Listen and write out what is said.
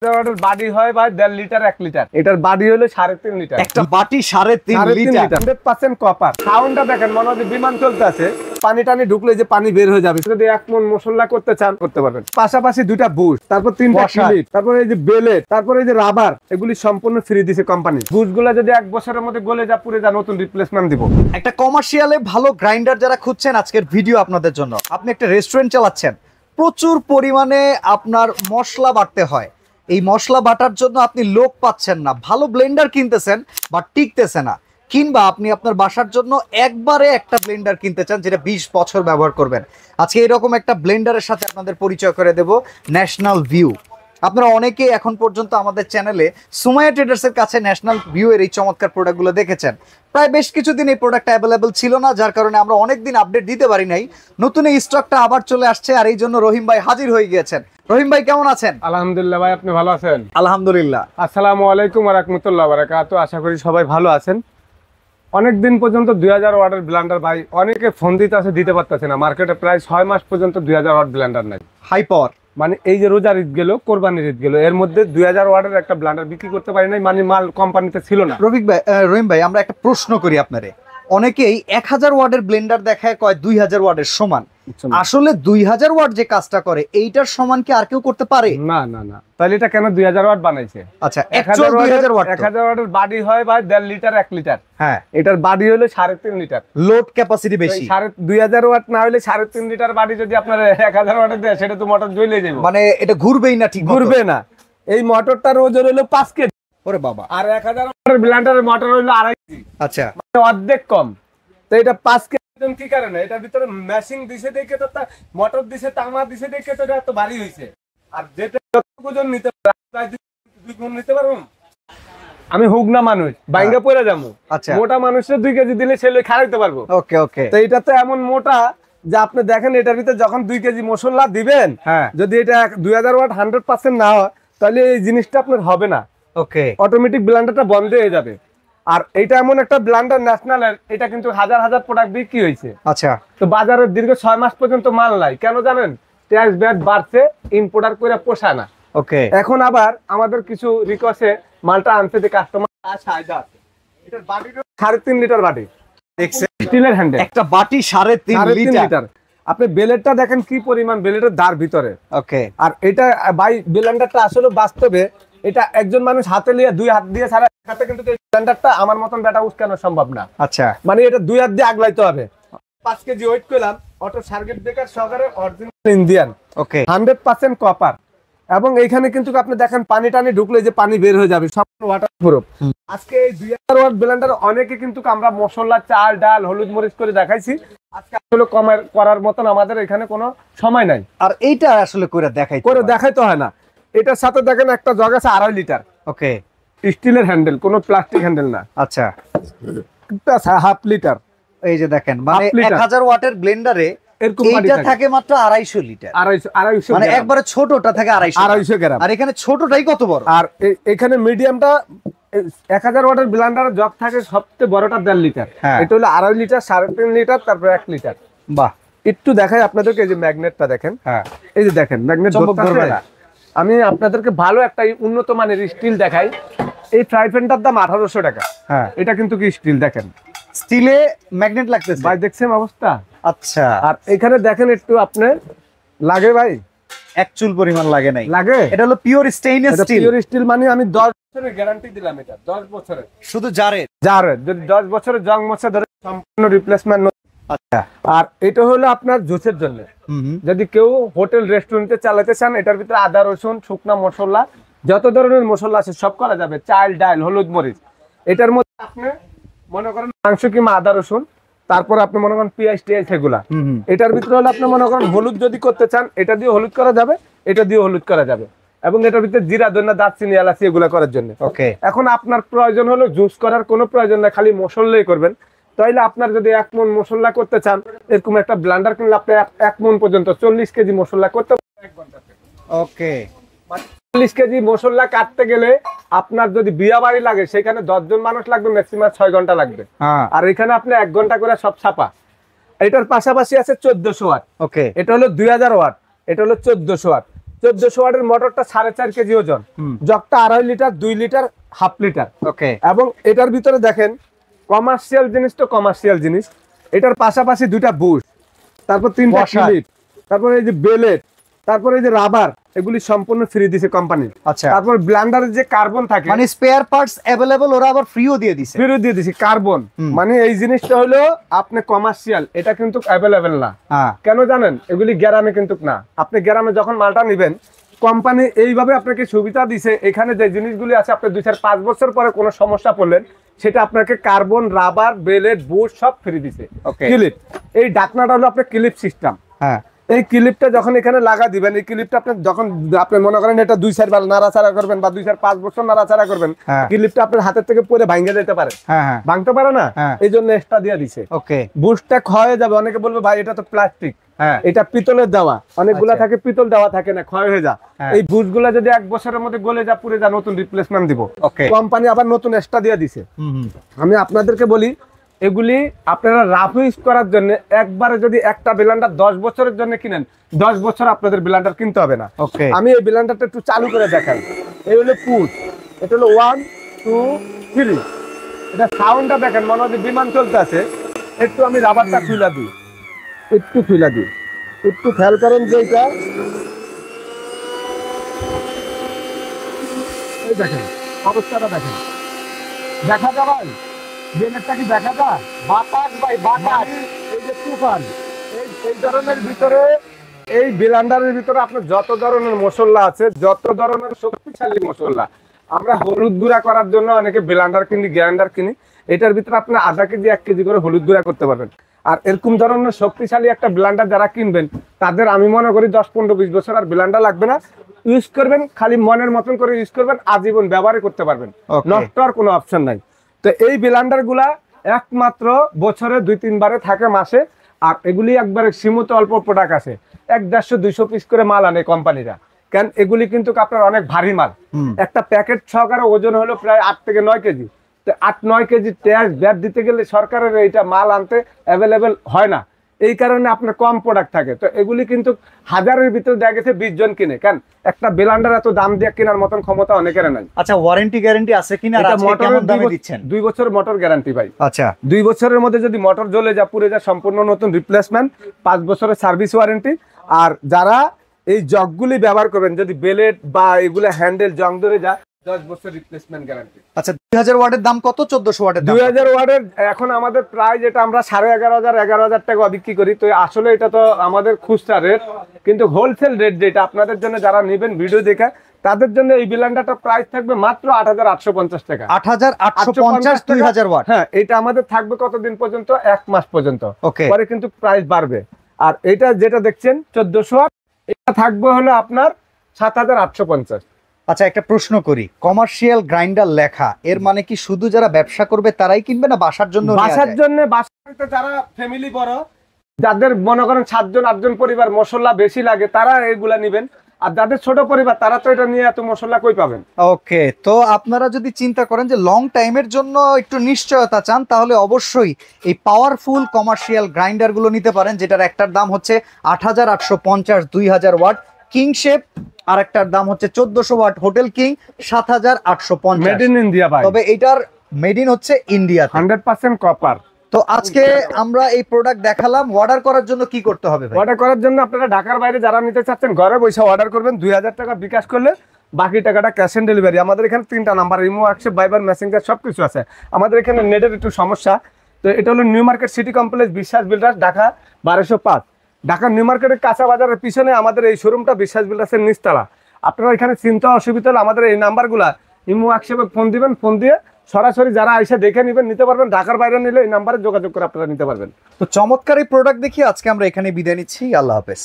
বাড়ি হয় ভাই 1.5 লিটার 1 লিটার, এটার বাড়ি হলো 3.5 লিটার, একটা বাটি 3.5 লিটার, 100% কপার। সাউন্ডটা দেখেন, মনে হয় বিমান চলতেছে, পানি টানি ঢুকলে যে পানি বের হয়ে যাবে। যদি 1 মণ মশলা করতে চান করতে পারবেন। পাশাপাশি 2টা বুশ, তারপর 3টা ক্লিপ, তারপর এই যে বেলেট, তারপর এই যে রাবার, এগুলি সম্পূর্ণ ফ্রি দিছে কোম্পানি। বুশগুলো যদি 1 বছরের মধ্যে গলে যা পুড়ে যা, নতুন রিপ্লেসমেন্ট দিব। একটা কমার্শিয়ালে ভালো গ্রাইন্ডার যারা খুঁজছেন, আজকের ভিডিও আপনাদের জন্য। আপনি একটা রেস্টুরেন্ট চালাচ্ছেন, প্রচুর পরিমাণে আপনার মশলা বাটতে হয়, এই মশলা বাটার জন্য আপনি লোক পাচ্ছেন না, ভালো ব্লেন্ডার কিনতেছেন বা টিকতেছে না, কিংবা আপনি আপনার বাসার জন্য একবারে একটা ব্লেন্ডার কিনতে চান যেটা 20 বছর ব্যবহার করবেন। আজকে এরকম একটা ব্লেন্ডারের সাথে আপনাদের পরিচয় করে দেব, ন্যাশনাল ভিউ। আপনারা অনেকে এখন পর্যন্ত আমাদের চ্যানেলে সুমাইয়া ট্রেডার্সের কাছে ন্যাশনাল ভিউ এর এই চমৎকার প্রোডাক্টগুলো দেখেছেন। প্রায় বেশ কিছুদিন এই প্রোডাক্ট অ্যাভেলেবল ছিল না, যার কারণে আমরা অনেকদিন আপডেট দিতে পারি নাই। নতুন এই স্টকটা আবার চলে আসছে, আর এই জন্য রহিম ভাই হাজির হয়ে গিয়েছেন। রহিম ভাই কেমন আছেন? আলহামদুলিল্লাহ ভাই, আপনি ভালো আছেন? আলহামদুলিল্লাহ। আসসালামু আলাইকুম ওয়া রাহমাতুল্লাহি ওয়া বারাকাতুহু। আশা করি সবাই ভালো আছেন। অনেকদিন পর্যন্ত 2000 ওয়াটের ব্লেন্ডার ভাই অনেকে ফোন দিতে আছে, দিতে পারতেছে না। মার্কেটে প্রায় 6 মাস পর্যন্ত 2000 ওয়াট ব্লেন্ডার নাই, হাই পাওয়ার। মানে এই যে রোজার ঈদ গেল, কোরবানির ঈদ গেল, এর মধ্যে 2000 ওয়াটের একটা ব্লেন্ডার বিক্রি করতে পারি নাই, মানে মাল কোম্পানিতে ছিল না। রহিম ভাই, আমরা একটা প্রশ্ন করি আপনারে। অনেকেই 1000 ওয়াটের ব্লেন্ডার দেখায়, কয় 2000 ওয়াটের সমান। আসলে 2000 ওয়াট যে কাজটা করে, এইটার সমান কি আর কেউ করতে পারে? না না না। তাহলে এটা কেন 2000 ওয়াট বানাইছে? আচ্ছা, 2000 ওয়াট 1000 ওয়াটের বাড়ি হয় ভাই 1.5 লিটার 1 লিটার। হ্যাঁ, এটার বাড়ি হলো 3.5 লিটার, লোড ক্যাপাসিটি বেশি। 2000 ওয়াট না হলে 3.5 লিটার বাড়ি যদি আপনার 1000 ওয়াটে দেয়, সেটা তো মোটর জ্বলে যাবে, মানে এটা ঘুরবেই না, ঠিক ঘুরবে না। এই মোটরটার ওজন হলো 5 কেজি। ওরে বাবা। আর 1000 ওয়াটের ব্লেন্ডারের মোটর হলো 2.5 কেজি। আচ্ছা, মানে অর্ধেক কম। তো এটা 5 কেজি কি কারণে? এটার ভিতরে মেশিং দিছে দেখে তো, মোটর দিছে, তামা দিছে দেখে তো এটা এত ভারী হইছে। আর যেটা যতটুকু ওজন নিতে পারে, প্রায় 2 গুণ নিতে পারবো। আমি হুগনা মানুষ, বাইঙ্গা পড়ে যাবো। আচ্ছা, মোটা মানুষের 2 কেজি দিলে ছেলে খাইতে পারবো। ওকে ওকে। তো এটা তো এমন মোটা যে আপনি দেখেন, এটার ভিতরে যখন 2 কেজি মশলা দিবেন, যদি এটা 2000 ওয়াট 100% না হয়, তাহলে এই জিনিসটা আপনার হবে না। ওকে, অটোমেটিক ব্লেন্ডারটা বন্ধ হয়ে যাবে। আর এটা এমন একটা ব্লেন্ডার ন্যাশনালের, এটা কিন্তু হাজার হাজার প্রোডাক্ট বিক্রি হয়েছে। আচ্ছা, তো বাজারে দীর্ঘ 6 মাস পর্যন্ত মাল নাই, কেন জানেন? ট্যাক্স ব্যাট বাড়ছে, ইম্পোর্টার করে পোষায় না। ওকে। এখন আবার আমাদের কিছু রিকোয়েস্টে মালটা আনতে যে কাস্টমার চাহিদা আছে। এটার বাটি 3.5 লিটার বাটি, দেখছেন, স্টিলের হ্যান্ডেল, একটা বাটি 3.5 লিটার। আপনি বেলেটটা দেখেন কি পরিমাণ, বেলেটের দার ভিতরে। ওকে। আর এটা ভাই ব্লেন্ডারটা আসলে বাস্তবে এটা একজন মানুষ হাতে নিয়ে 2 হাত দিয়ে সারা হাতে, কিন্তু এই ব্লেন্ডারটা আমার মতন ব্যাটা উস্কানো সম্ভব না। আচ্ছা, মানে এটা 2 হাত দিয়ে আগলাইতে হবে। 5 কেজি ওয়েট করলাম, অটো সার্কিট ব্রেকার সহকারে, অরিজিনাল ইন্ডিয়ান, ওকে, 100% কপার। এবং এইখানে কিন্তু আপনি দেখেন পানি টানি ঢুকলে যে পানি বের হয়ে যাবে, সব ওয়াটারপ্রুফ। আজকে এই 2000 ওয়াট ব্লেন্ডার অনেকে কিন্তু আমরা মশলা, চাল, ডাল, হলুদ, মরিচ করে দেখাইছি। আজকে আসলে করার মতন আমাদের এখানে কোনো সময় নাই। আর এইটা আসলে করে দেখাইতে হয় না। এটার সাথে দেখেন একটা জগ আছে 2.5 লিটার। ওকে, স্টিলের হ্যান্ডেল, কোনো প্লাস্টিক হ্যান্ডেল না। আচ্ছা, হাফ লিটার। এই যে দেখেন, মানে 1000 ওয়াটের ব্লেন্ডারে এইটা থাকে মাত্র 250 লিটার। 250 মানে একবারে ছোটটা থাকে 250 গ্রাম। আর এখানে ছোটটাই কত বড়? আর এখানে মিডিয়ামটা 1000 ওয়াটের ব্লেন্ডারের জগ থাকে সবচেয়ে বড়টা 1.5 লিটার। এটা হলো 2.5 লিটার, 3.5 লিটার, তারপর 1 লিটার। বাহ, একটু দেখাই আপনাদেরকে, এই যে ম্যাগনেটটা দেখেন। এই যে দেখেন ম্যাগনেট ধরবে না। আমি আপনাদেরকে ভালো একটা উন্নত মানের স্টিল দেখাই। এই ফ্রাই প্যানটার দাম 1800 টাকা। এটা কিন্তু কি স্টিল দেখেন, স্টিলে ম্যাগনেট লাগতেছে ভাই, দেখছেন অবস্থা? আচ্ছা, আর এখানে দেখেন একটু আপনি লাগে ভাই, এক চুল পরিমাণ লাগে নাই, লাগে। এটা হলো pure stainless steel. Pure still মানে আমি 10 বছরের গ্যারান্টি দিলাম। এটা 10 বছরের, শুধু জারের যদি 10 বছরের জং মশা ধরে সম্পূর্ণ রিপ্লেসমেন্ট। আচ্ছা, আর এটা হলো আপনার জুসের জন্য। যদি কেউ হোটেল রেস্টুরেন্টে চালাতে চান, এটার ভিতরে আদা, রসুন, শুকনা মশলা, যত ধরনের মশলা আছে সব করা যাবে, চাল, ডাল, হলুদ, মরিচ। এটার মধ্যে আপনি মনে করেন মাংস কিংবা আদা, রসুন, তারপর আপনি মনে করেন পেঁয়াজ টিয়াজ, সেগুলা। এটার ভিতরে হলে আপনি মনে করেন হলুদ যদি করতে চান, এটা দিয়ে হলুদ করা যাবে, এটা দিয়ে হলুদ করা যাবে। এবং এটার ভিতরে জিরা, ধনিয়া, দারচিনি, এলাচি এগুলা করার জন্য। ওকে। এখন আপনার প্রয়োজন হলো জুস করার কোনো প্রয়োজন না, খালি মশলাই করবেন। তাইলে আপনার যদি 1 মণ মশলা করতে চান, এরকম একটা ব্লেন্ডার কিনলে আপনি 1 মণ পর্যন্ত 40 কেজি মশলা করতে পারবেন 1 ঘন্টাতে। ওকে। 40 কেজি মশলা কাটতে গেলে আপনার যদি বিয়া বাড়ি লাগে, সেখানে 10 জন মানুষ লাগবে, ম্যাক্সিমাম 6 ঘন্টা লাগবে। আর এখানে আপনি 1 ঘন্টা করে সব ছাপা। এটার পাশাপাশি আছে 1400 ওয়াট। ওকে। এটা হলো 2000 ওয়াট, এটা হলো 1400 ওয়াট। 1400 ওয়াটের মোটরটা 4.5 কেজি ওজন, জগটা 2.5 লিটার, 2 লিটার, হাফ লিটার। ওকে, এবং এটার ভিতরে দেখেন কমার্শিয়াল জিনিস তো কমার্শিয়াল জিনিস, এটার পাশাপাশি 2টা বুশ, তারপর 3টা ক্লিপ, তারপর এই যে বেলেট, তারপর এই যে রাবার, এগুলি সম্পূর্ণ ফ্রি দিছে কোম্পানি। আচ্ছা, তারপর ব্লেন্ডারের যে কার্বন থাকে মানে স্পেয়ার পার্টস अवेलेबल ওরা আবার ফ্রিও দিয়ে দিছে, ফ্রি দিয়ে দিছে কার্বন। মানে এই জিনিসটা হলো আপনি কমার্শিয়াল, এটা কিন্তু अवेलेबल না। কেন জানেন? এগুলি গ্রামে কিন্তু না। আপনি গ্রামে যখন মালটা নেবেন, কোম্পানি এইভাবে আপনাকে সুবিধা দিছে, এখানে যে জিনিসগুলি আছে আপনি 2-5 বছর পরে কোনো সমস্যা পড়লেন, সেটা আপনাকে কার্বন, রাবার, বেলেট, বুশ সব ফ্রি দিছে। ক্লিপ, এই ঢাকনাটা হলো আপনার ক্লিপ সিস্টেম। হ্যাঁ, এই ক্লিপটা যখন এখানে লাগা দিবেন, এই ক্লিপটা আপনি যখন আপনি মনে করেন এটা 2-4 বার নাড়াচাড়া করবেন বা 2-5 বছর নাড়াচাড়া করবেন, ক্লিপটা আপনার হাতের থেকে পড়ে ভাঙে যেতে পারে। ভাঙতে পারে না, এই জন্য এক্সট্রা দিয়ে দিছে। ওকে, বুশটা ক্ষয় যাবে, অনেকে বলবে ভাই এটা তো প্লাস্টিক, এটা পিতলের দেওয়া, অনেকগুলা থাকে পিতল দেওয়া থাকে না, ক্ষয় হয়ে যায়। এই বুশগুলা যদি 1 বছরের মধ্যে গলে যা পুড়ে যা, নতুন রিপ্লেসমেন্ট দিব। কোম্পানি আবার নতুন এক্সট্রা দিয়ে দিছে। আমি আপনাদেরকে বলি, এগুলি আপনারা রাফ ইউজ করার জন্য একবারে যদি একটা ব্লেন্ডার 10 বছরের জন্য কিনেন, 10 বছর আপনাদের ব্লেন্ডার কিনতে হবে না। আমি এই ব্লেন্ডারটা একটু চালু করে দেখাই। এই হলো পুশ, এটা হলো 1 2 3, এটা সাউন্ডটা দেখেন, মনে হয় বিমান চলতে আছে। একটু আমি রাবারটা খুলে দিই, একটু খুলে দিই, একটু খেয়াল করেন যে এটা, এই দেখেন অবস্থাটা দেখেন, দেখা যাবে ব্লেন্ডারটা কি দেখা যায়? বাতাস ভাই, বাতাস, এই যে তুফান, এই ধরনের ভিতরে, এই ব্লেন্ডারের ভিতরে আপনার যত ধরনের মশলা আছে, যত ধরনের শক্তিশালী মশলা, আমরা হলুদ গুঁড়া করার জন্য অনেকে ব্লেন্ডার কিনি, গ্রাইন্ডার কিনি, এটার ভিতরে আপনি আধা কেজি 1 কেজি করে হলুদ গুঁড়া করতে পারবেন। আর এরকম ধরনের শক্তিশালী একটা ব্লেন্ডার যারা কিনবেন, তাদের আমি মনে করি 10-15-20 বছর আর ব্লেন্ডার লাগবে না। ইউজ করবেন, খালি মনের মতন করে ইউজ করবেন, আজীবন ব্যবহার করতে পারবেন, নষ্ট হওয়ার কোনো অপশন নাই। তো এই ব্লেন্ডার গুলা একমাত্র বছরে 2-3 বারে থাকে, মাসে। আর এগুলি একবারে সীমিত অল্প প্রোডাক্ট আছে, 100-200 পিস করে মাল আনে কোম্পানিরা। কেন? এগুলি কিন্তু আপনার অনেক ভারী মাল, একটা প্যাকেট সহকারে ওজন হলো প্রায় 8 থেকে 9 কেজি। তো 8-9 কেজি ট্যাক্স ব্যাট দিতে গেলে সরকারের এইটা মাল আনতে অ্যাভেলেবেল হয় না, এই কারণে আপনার কম প্রোডাক্ট থাকে। তো এগুলি কিন্তু হাজারের ভিতরে দেখা গেছে 20 জন কিনে। কেন? একটা ব্লেন্ডার এত দাম দিয়ে কেনার মতন ক্ষমতা অনেকের নাই। আচ্ছা, ওয়ারেন্টি গ্যারান্টি আছে কিনা? আর আজকে কেমন দামে দিচ্ছেন? 2 বছর মোটর গ্যারান্টি ভাই। আচ্ছা, 2 বছরের মধ্যে যদি মোটর জ্বলে যা, পুড়ে যা, সম্পূর্ণ নতুন রিপ্লেসমেন্ট, 5 বছরের সার্ভিস ওয়ারেন্টি। আর যারা এই জগগুলি ব্যবহার করবেন, যদি বেলেট বা এগুলো হ্যান্ডেল জং ধরে যা, 10 বছর রিপ্লেসমেন্ট গ্যারান্টি। আচ্ছা, 2000 ওয়াটের দাম কত? 1400 ওয়াটের দাম? 2000 ওয়াটের এখন আমাদের প্রায়, যেটা আমরা 11,500 টাকা বিক্রি করি, তো আসলে এটা তো আমাদের খুচরা রেট, কিন্তু হোলসেল রেট যেটা আপনাদের জন্য যারা নেবেন ভিডিও দেখে, তাদের জন্য এই ব্লেন্ডারটা প্রাইস থাকবে মাত্র 8,850 টাকা। 8,850 2000 ওয়াট। হ্যাঁ, এটা আমাদের থাকবে কতদিন পর্যন্ত? 1 মাস পর্যন্ত। ওকে, পরে কিন্তু প্রাইস বাড়বে। আর এটা যেটা দেখছেন 1400 ওয়াট, এটা থাকবে হলো আপনার 7,850। আচ্ছা, একটা প্রশ্ন করি, কমার্শিয়াল গ্রাইন্ডার লেখা, এর মানে কি শুধু যারা ব্যবসা করবে তারাই কিনবে, না বাসার জন্য? বাসার জন্য, বাসাতে যারা ফ্যামিলি বড়, যাদের মনে করেন 7-8 জন পরিবার, মশলা বেশি লাগে, তারা এগুলা নেবেন। আর যাদের ছোট পরিবার, তারা তো এটা নিয়ে এত মশলা কই পাবেন। ওকে, তো আপনারা যদি চিন্তা করেন যে লং টাইমের জন্য একটু নিশ্চয়তা চান, তাহলে অবশ্যই এই পাওয়ারফুল কমার্শিয়াল গ্রাইন্ডার গুলো নিতে পারেন, যেটার একটার দাম হচ্ছে 8,850 2000 ওয়াট কিং শেপ, আর একটার দাম হচ্ছে 1400 watt hotel king 7,850। Made in India ভাই, তবে এটার মেড ইন হচ্ছে ইন্ডিয়া, 100% কপার। তো আজকে আমরা এই প্রোডাক্ট দেখালাম। অর্ডার করার জন্য কি করতে হবে ভাই? অর্ডার করার জন্য আপনারা ঢাকার বাইরে যারা নিতে চাচ্ছেন, ঘরে বসে অর্ডার করবেন। 2000 টাকা বিকাশ করলে বাকি টাকাটা ক্যাশ অন ডেলিভারি। আমাদের এখানে 3টা নাম্বার, ইমো, হোয়াটসঅ্যাপ, ভাইবার, মেসেঞ্জার সবকিছু আছে। আমাদের এখানে নেটের একটু সমস্যা, তো এটা হলো নিউ মার্কেট সিটি কমপ্লেক্স, বিশ্বাস বিল্ডার্স, ঢাকা 1205। ঢাকা নিউ মার্কেটের কাঁচা বাজারের পিছনে আমাদের এই শোরুমটা, বিশ্বাস বিল্ডার্সের নিচতলা। আপনারা এখানে চিন্তা অসুবিধা হলে আমাদের এই নাম্বারগুলা ইমো, হোয়াটসঅ্যাপে ফোন দিবেন, ফোন দিয়ে সরাসরি যারা এসে দেখে নেবেন, নিতে পারবেন। ঢাকার বাইরে নিলে এই নাম্বারে যোগাযোগ করে আপনারা নিতে পারবেন। তো চমৎকার এই প্রোডাক্ট দেখিয়ে আজকে আমরা এখানে বিদায় নিচ্ছি। আল্লাহ হাফেজ।